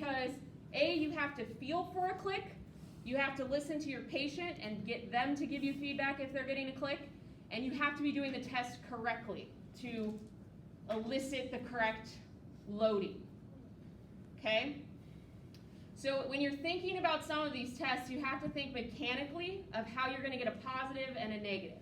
because A, you have to feel for a click, you have to listen to your patient and get them to give you feedback if they're getting a click, and you have to be doing the test correctly to elicit the correct loading, okay? So when you're thinking about some of these tests, you have to think mechanically of how you're gonna get a positive and a negative.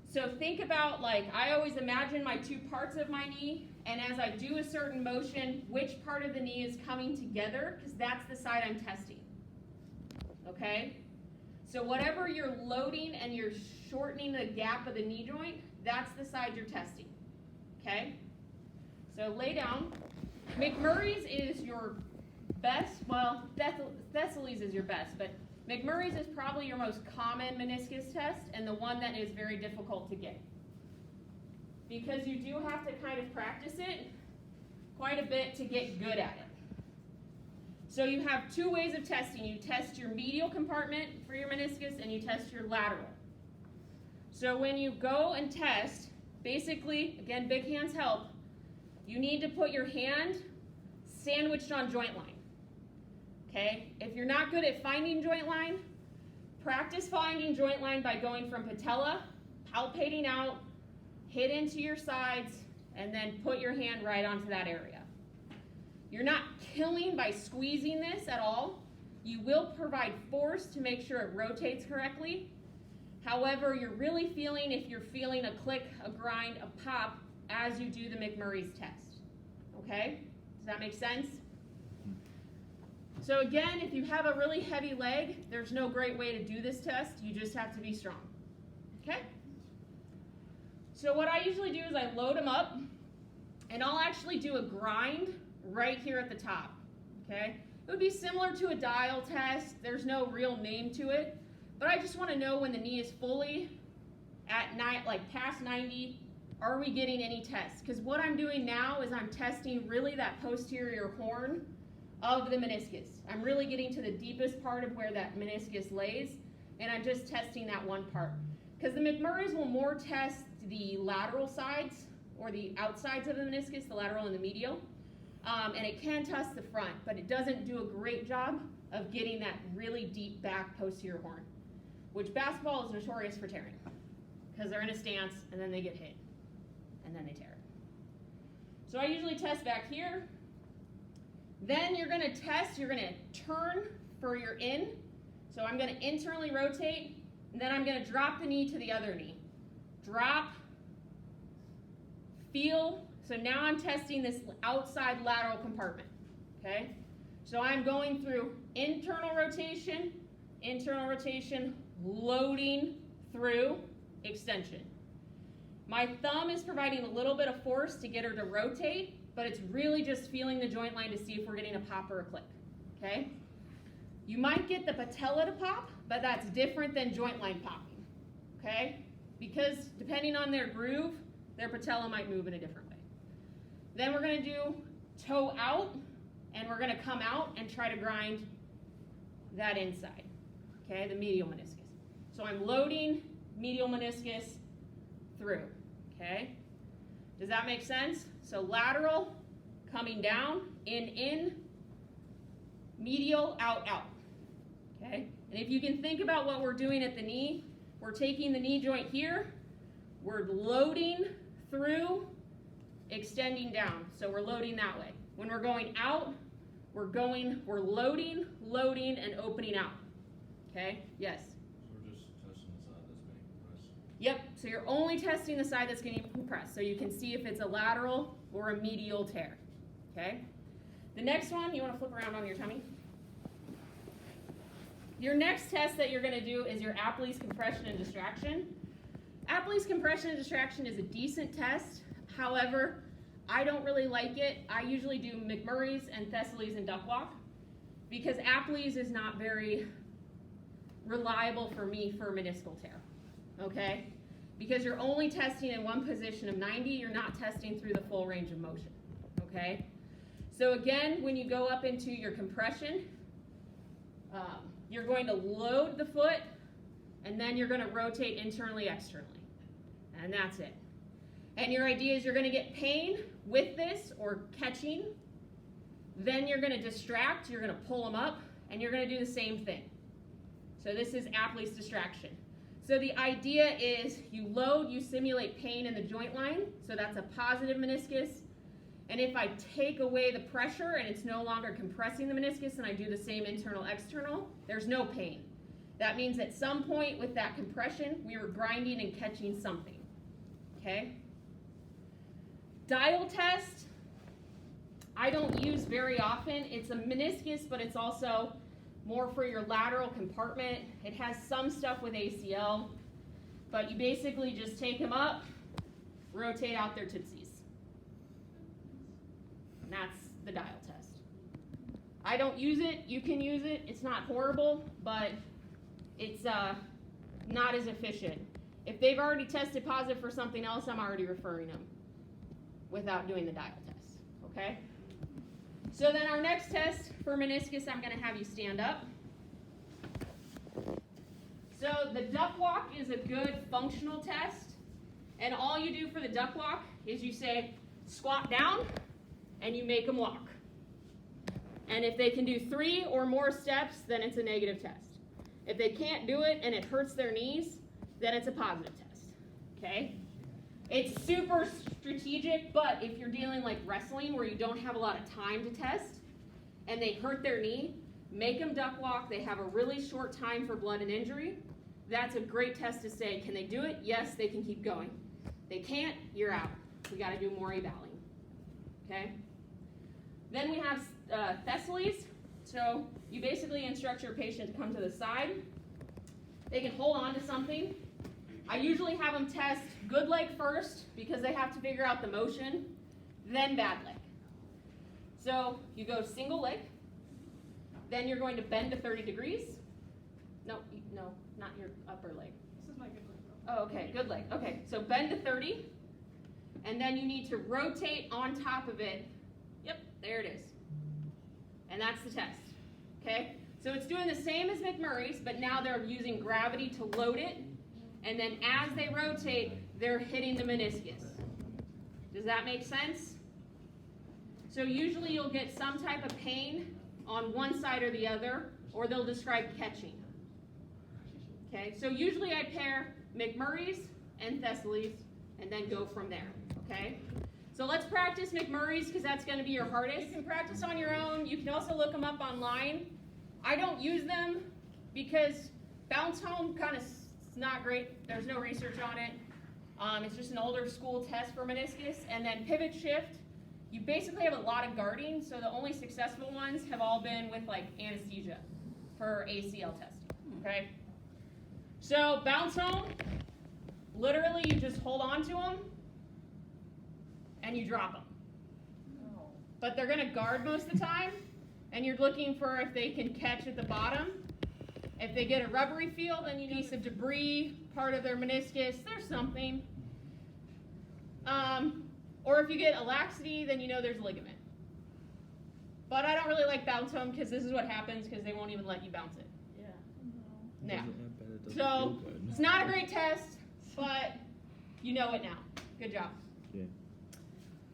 So think about, like, I always imagine my two parts of my knee, and as I do a certain motion, which part of the knee is coming together, because that's the side I'm testing, okay? So whatever you're loading and you're shortening the gap of the knee joint, that's the side you're testing, okay? So lay down. McMurray's is your best, well, Thessaly's is your best, but McMurray's is probably your most common meniscus test and the one that is very difficult to get. Because you do have to kind of practice it quite a bit to get good at it. So you have two ways of testing. You test your medial compartment for your meniscus and you test your lateral. So when you go and test, basically, again, big hands help, you need to put your hand sandwiched on joint line. Okay? If you're not good at finding joint line, practice finding joint line by going from patella, palpating out, hit into your sides, and then put your hand right onto that area. You're not killing by squeezing this at all. You will provide force to make sure it rotates correctly. However, you're really feeling if you're feeling a click, a grind, a pop as you do the McMurray's test. Okay? Does that make sense? So again, if you have a really heavy leg, there's no great way to do this test. You just have to be strong. Okay? So what I usually do is I load them up, and I'll actually do a grind right here at the top. Okay? It would be similar to a dial test. There's no real name to it, but I just want to know when the knee is fully at like past 90. Are we getting any tests? Because what I'm doing now is I'm testing really that posterior horn of the meniscus. I'm really getting to the deepest part of where that meniscus lays, and I'm just testing that one part. Because the McMurray's will more test the lateral sides, or the outsides of the meniscus, the lateral and the medial, and it can test the front, but it doesn't do a great job of getting that really deep back posterior horn, which basketball is notorious for tearing, because they're in a stance, and then they get hit, and then they tear it. So I usually test back here. Then you're going to test, you're going to turn for your in. So I'm going to internally rotate, and then I'm going to drop the knee to the other knee. Drop, feel. So now I'm testing this outside lateral compartment, okay? So I'm going through internal rotation, loading through extension. My thumb is providing a little bit of force to get her to rotate, but it's really just feeling the joint line to see if we're getting a pop or a click, okay? You might get the patella to pop, but that's different than joint line popping, okay? Because depending on their groove, their patella might move in a different way. Then we're gonna do toe out, and we're gonna come out and try to grind that inside, okay, the medial meniscus. So I'm loading medial meniscus through, okay? Does that make sense? So lateral, coming down, in, medial, out, okay? And if you can think about what we're doing at the knee, we're taking the knee joint here, we're loading through, extending down. So we're loading that way. When we're going out, we're loading, and opening out, okay? Yes? So we're just testing the side that's being compressed? Yep, so you're only testing the side that's getting compressed, so you can see if it's a lateral or a medial tear, okay? The next one, you want to flip around on your tummy. Your next test that you're going to do is your Apley's compression and distraction. Apley's compression and distraction is a decent test. However, I don't really like it. I usually do McMurray's and Thessaly's and duck walk because Apley's is not very reliable for me for meniscal tear, okay? Because you're only testing in one position of 90, you're not testing through the full range of motion, okay? So again, when you go up into your compression, you're going to load the foot, and then you're going to rotate internally, externally, and that's it. And your idea is you're going to get pain with this or catching, Then you're going to distract, you're going to pull them up, and you're going to do the same thing. So this is Apley's distraction. So the idea is you load, you simulate pain in the joint line, so that's a positive meniscus. And if I take away the pressure and it's no longer compressing the meniscus and I do the same internal, external, there's no pain. That means at some point with that compression, we were grinding and catching something, okay? Dial test, I don't use very often. It's a meniscus, but it's also more for your lateral compartment. It has some stuff with ACL, but you basically just take them up, rotate out their tootsies. And that's the dial test. I don't use it, you can use it. It's not horrible, but it's not as efficient. If they've already tested positive for something else, I'm already referring them without doing the dial test, okay? So then our next test for meniscus, I'm going to have you stand up. So the duck walk is a good functional test. And all you do for the duck walk is you say squat down and you make them walk. And if they can do 3 or more steps, then it's a negative test. If they can't do it and it hurts their knees, then it's a positive test, okay? It's super strategic, but if you're dealing like wrestling where you don't have a lot of time to test and they hurt their knee, make them duck walk. They have a really short time for blood and injury. That's a great test to say, can they do it? Yes, they can keep going. They can't, you're out. We got to do more evaluating, okay? Then we have Thessaly's. So you basically instruct your patient to come to the side. They can hold on to something. I usually have them test good leg first because they have to figure out the motion, then bad leg. So you go single leg, then you're going to bend to 30 degrees. No, not your upper leg. This is my good leg. Oh, okay, good leg. Okay, so bend to 30, and then you need to rotate on top of it. Yep, there it is. And that's the test, okay? So it's doing the same as McMurray's, but now they're using gravity to load it. And then as they rotate, they're hitting the meniscus. Does that make sense? So usually you'll get some type of pain on one side or the other, or they'll describe catching. Okay, so usually I pair McMurray's and Thessaly's and then go from there, okay? So let's practice McMurray's because that's going to be your hardest. You can practice on your own. You can also look them up online. I don't use them because bounce home kind of it's not great. There's no research on it. It's just an older school test for meniscus. And then pivot shift, you basically have a lot of guarding, so the only successful ones have all been with like anesthesia for ACL testing, okay? So bounce home, literally you just hold on to them and you drop them. But they're gonna guard most of the time, and you're looking for if they can catch at the bottom. If they get a rubbery feel, then you need some debris, part of their meniscus, there's something. Or if you get a laxity, then you know there's ligament. But I don't really like bounce home because this is what happens because they won't even let you bounce it. Yeah. Now, so it's not a great test, but you know it now. Good job. Yeah.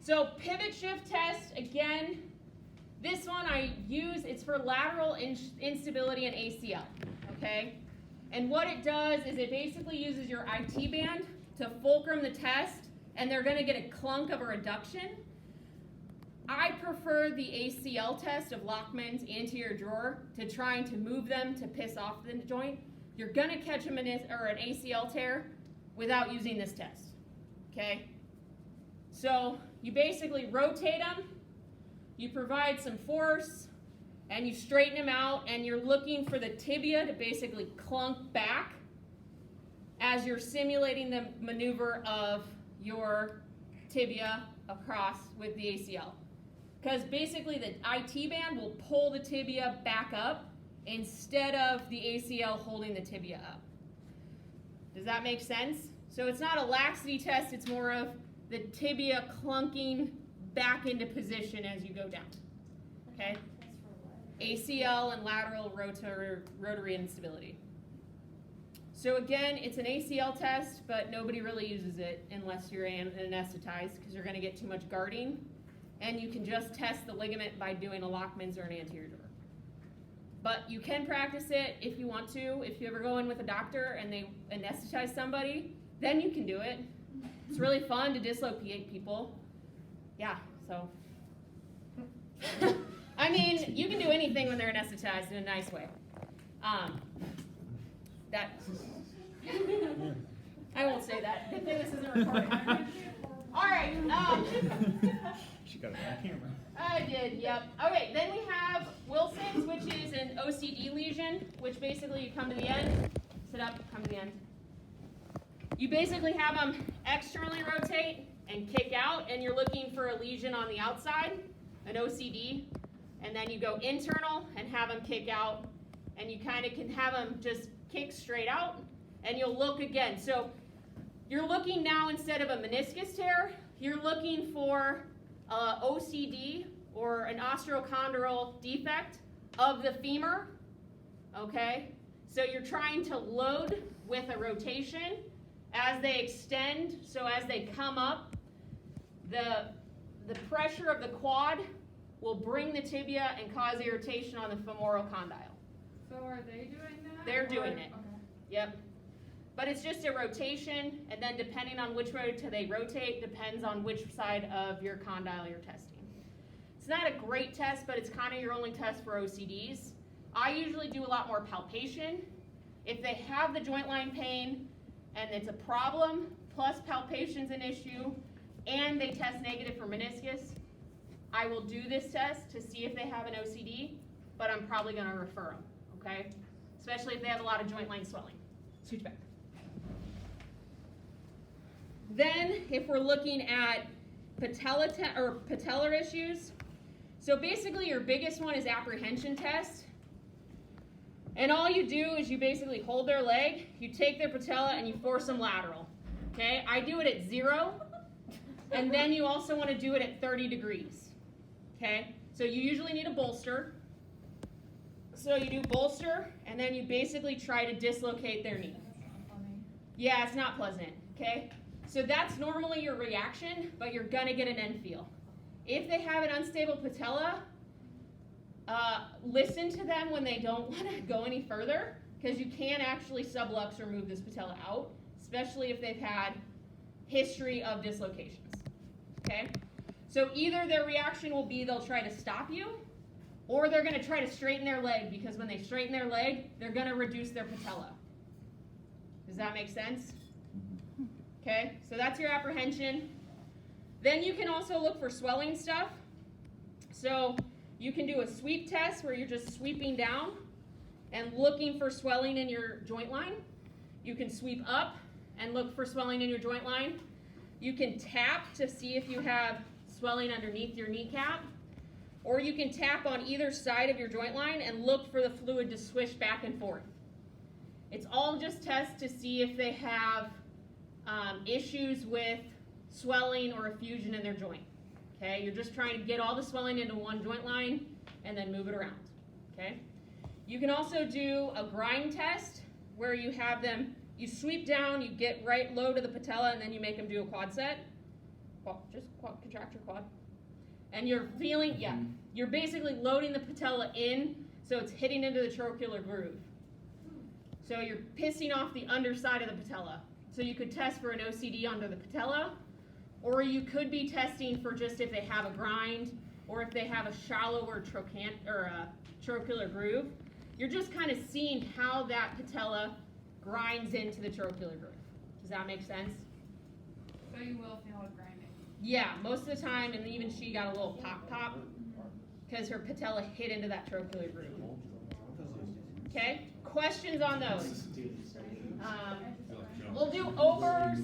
So pivot shift test, again, this one I use, it's for lateral instability in ACL, okay? And what it does is it basically uses your IT band to fulcrum the test, and they're gonna get a clunk of a reduction. I prefer the ACL test of Lachman's anterior drawer to trying to move them to piss off the joint. You're gonna catch an ACL tear without using this test, okay? So you basically rotate them, you provide some force, and you straighten them out, and you're looking for the tibia to basically clunk back as you're simulating the maneuver of your tibia across with the ACL. Because basically the IT band will pull the tibia back up instead of the ACL holding the tibia up. Does that make sense? So it's not a laxity test, it's more of the tibia clunking back into position as you go down, okay? ACL and lateral rotary instability. So again, it's an ACL test, but nobody really uses it unless you're anesthetized because you're gonna get too much guarding. and you can just test the ligament by doing a Lockman's or an anterior drawer. But you can practice it if you want to. If you ever go in with a doctor and they anesthetize somebody, then you can do it. It's really fun to dislocate people. Yeah, so. I mean, you can do anything when they're anesthetized in a nice way. I won't say that. Good thing this isn't recorded. All right. She got it on camera. I did, yep. Okay, then we have Wilson's, which is an OCD lesion, which basically you come to the end, sit up, come to the end. You basically have them externally rotate and kick out, and you're looking for a lesion on the outside, an OCD, and then you go internal and have them kick out, and you kind of can have them just kick straight out, and you'll look again. So you're looking now, instead of a meniscus tear, you're looking for OCD, or an osteochondral defect of the femur, okay? So you're trying to load with a rotation as they extend, so as they come up, the pressure of the quad will bring the tibia and cause irritation on the femoral condyle. So are they doing that? They're or- doing it. Okay. Yep. But it's just a rotation, and then depending on which way they rotate, depends on which side of your condyle you're testing. It's not a great test, but it's kind of your only test for OCDs. I usually do a lot more palpation. If they have the joint line pain, and it's a problem, plus palpation's an issue, and they test negative for meniscus, I will do this test to see if they have an OCD, but I'm probably gonna refer them, okay? Especially if they have a lot of joint line swelling. Scooch back. Then, if we're looking at patellar issues, so basically your biggest one is apprehension test. And all you do is you basically hold their leg, you take their patella, and you force them lateral. Okay? I do it at 0, and then you also want to do it at 30 degrees. Okay? So you usually need a bolster. So you do bolster, and then you basically try to dislocate their knee. That's not funny. Yeah, it's not pleasant, okay? So that's normally your reaction, but you're gonna get an end feel. If they have an unstable patella, listen to them when they don't wanna go any further, because you can actually sublux or move this patella out, especially if they've had history of dislocations, okay? So either their reaction will be they'll try to stop you, or they're gonna try to straighten their leg, because when they straighten their leg, they're gonna reduce their patella. Does that make sense? Okay, so that's your apprehension. Then you can also look for swelling stuff. So you can do a sweep test where you're just sweeping down and looking for swelling in your joint line. You can sweep up and look for swelling in your joint line. You can tap to see if you have swelling underneath your kneecap. Or you can tap on either side of your joint line and look for the fluid to swish back and forth. It's all just tests to see if they have issues with swelling or effusion in their joint. Okay, you're just trying to get all the swelling into one joint line and then move it around. Okay, you can also do a grind test where you have them, you sweep down, you get right low to the patella, and then you make them do a quad set. Well, just contract your quad. And you're feeling, you're basically loading the patella in so it's hitting into the trochlear groove. So you're pissing off the underside of the patella. So you could test for an OCD under the patella, or you could be testing for just if they have a grind, or if they have a shallower trochlear groove. You're just kind of seeing how that patella grinds into the trochlear groove. Does that make sense? So you will feel it grinding. Yeah, most of the time, and even she got a little pop, because her patella hit into that trochlear groove. Okay, questions on those? We'll do overs